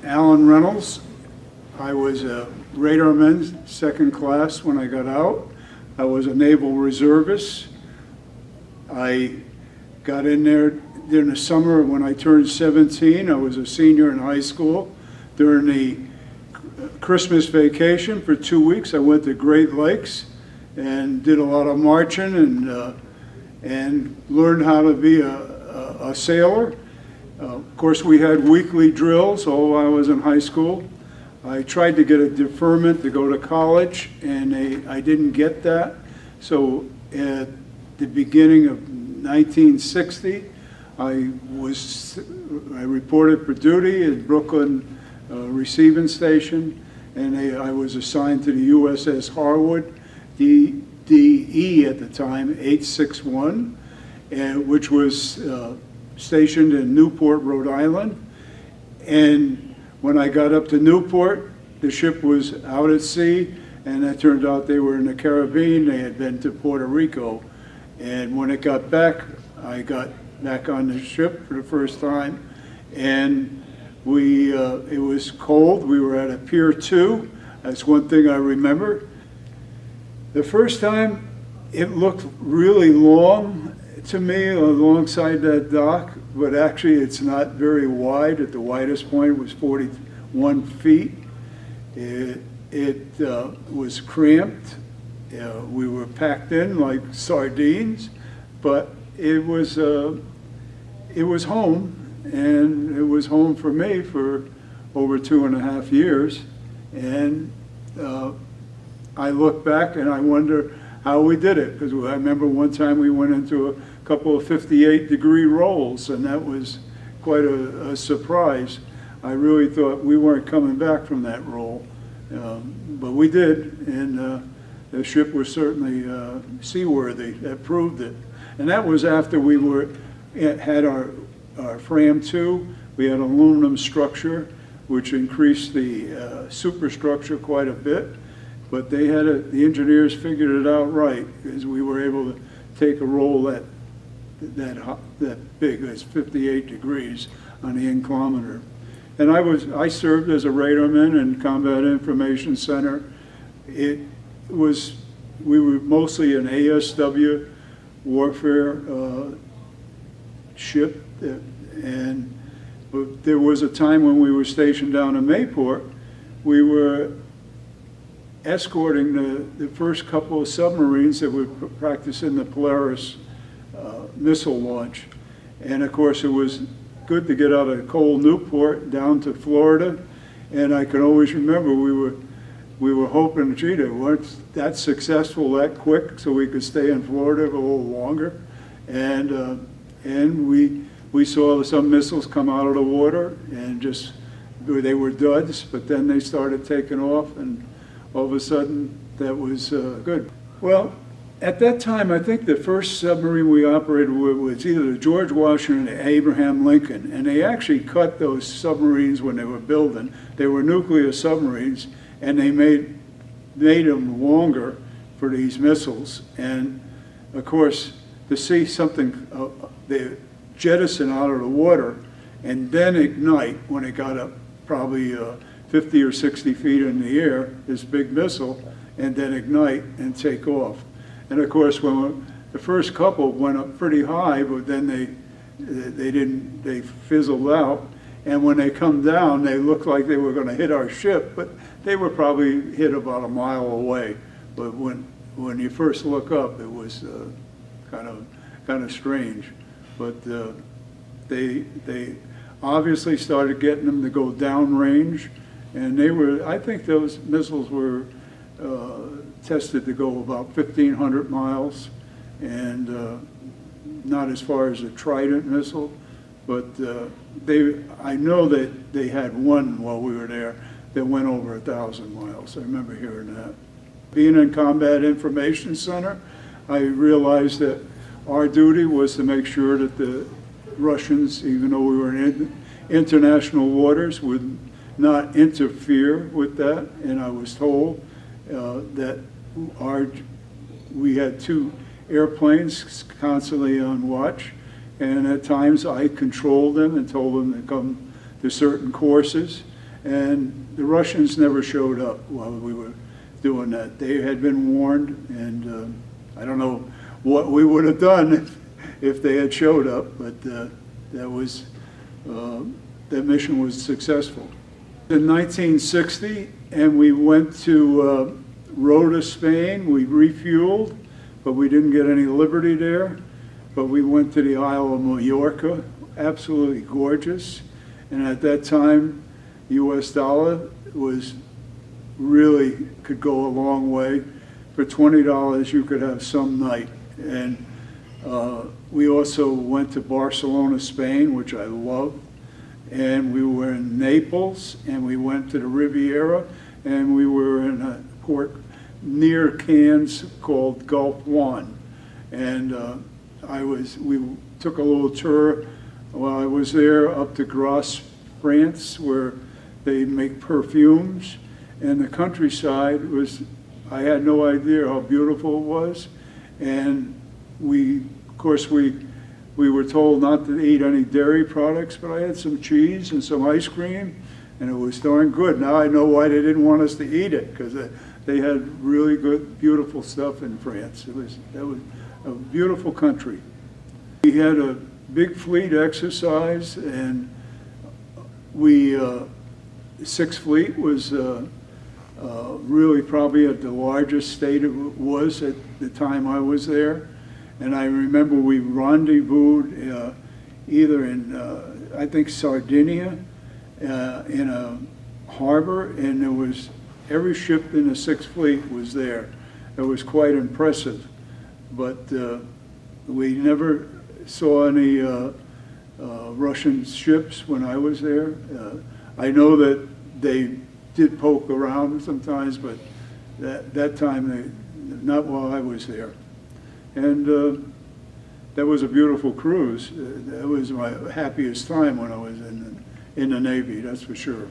Alan Reynolds. I was a radarman, second class when I got out. I was a naval reservist. I got in there during the summer when I turned 17. I was a senior in high school. During the Christmas vacation for 2 weeks, I went to Great Lakes and did a lot of marching and learned how to be a sailor. Of course, we had weekly drills while I was in high school. I tried to get a deferment to go to college, and I didn't get that. So at the beginning of 1960, I reported for duty at Brooklyn Receiving Station, and I was assigned to the USS Harwood, DE at the time, 861, which was stationed in Newport, Rhode Island. And when I got up to Newport, the ship was out at sea, and it turned out they were in the Caribbean. They had been to Puerto Rico. And when it got back, I got back on the ship for the first time, and it was cold. We were at a Pier 2. That's one thing I remember. The first time, it looked really long to me alongside that dock, but actually it's not very wide. At the widest point, it was 41 feet. It was cramped. We were packed in like sardines, but it was home, and it was home for me for over 2.5 years. And I look back and I wonder how we did it, because I remember one time we went into a couple of 58-degree rolls, and that was quite a surprise. I really thought we weren't coming back from that roll, but we did, and the ship was certainly seaworthy. That proved it. And that was after we had our Fram 2. We had aluminum structure, which increased the superstructure quite a bit. But the engineers figured it out right, because we were able to take a roll that big, that's 58 degrees on the inclinometer. And I served as a radarman in Combat Information Center. We were mostly an ASW warfare ship, but there was a time when we were stationed down in Mayport. We were escorting the first couple of submarines that were practicing the Polaris missile launch. And of course, it was good to get out of cold Newport down to Florida. And I can always remember we were hoping, gee, they weren't that successful that quick, so we could stay in Florida a little longer. And we saw some missiles come out of the water, and they were duds, but then they started taking off, and all of a sudden that was good. Well, at that time, I think the first submarine we operated with was either the George Washington or Abraham Lincoln, and they actually cut those submarines when they were building. They were nuclear submarines, and they made them longer for these missiles. And of course, to see something they jettison out of the water and then ignite when it got up probably 50 or 60 feet in the air, this big missile, and then ignite and take off. And of course, when the first couple went up pretty high, but then they fizzled out. And when they come down, they looked like they were going to hit our ship, but they were probably hit about a mile away. But when you first look up, it was kind of strange. But they obviously started getting them to go downrange, and I think those missiles were tested to go about 1,500 miles, and not as far as a Trident missile, but I know that they had one while we were there that went over 1,000 miles. I remember hearing that. Being in Combat Information Center, I realized that our duty was to make sure that the Russians, even though we were in international waters, would not interfere with that. And I was told that we had 2 airplanes constantly on watch, and at times I controlled them and told them to come to certain courses. And the Russians never showed up while we were doing that. They had been warned, and I don't know what we would have done if they had showed up, but that mission was successful. In 1960, and we went to Rota, Spain. We refueled, but we didn't get any liberty there. But we went to the Isle of Mallorca, absolutely gorgeous. And at that time, the US dollar was really could go a long way. For $20, you could have some night. And we also went to Barcelona, Spain, which I loved. And we were in Naples, and we went to the Riviera, and we were in a port near Cannes called Gulf One. And we took a little tour while I was there up to Grasse, France, where they make perfumes. And the countryside was, I had no idea how beautiful it was. And of course, we were told not to eat any dairy products, but I had some cheese and some ice cream, and it was darn good. Now I know why they didn't want us to eat it, because they had really good, beautiful stuff in France. That was a beautiful country. We had a big fleet exercise, and Sixth Fleet was really probably at the largest state it was at the time I was there. And I remember we rendezvoused either in, I think, Sardinia, in a harbor, and there was every ship in the Sixth Fleet was there. It was quite impressive, but we never saw any Russian ships when I was there. I know that they did poke around sometimes, but that time, not while I was there. And that was a beautiful cruise. That was my happiest time when I was in the Navy, that's for sure.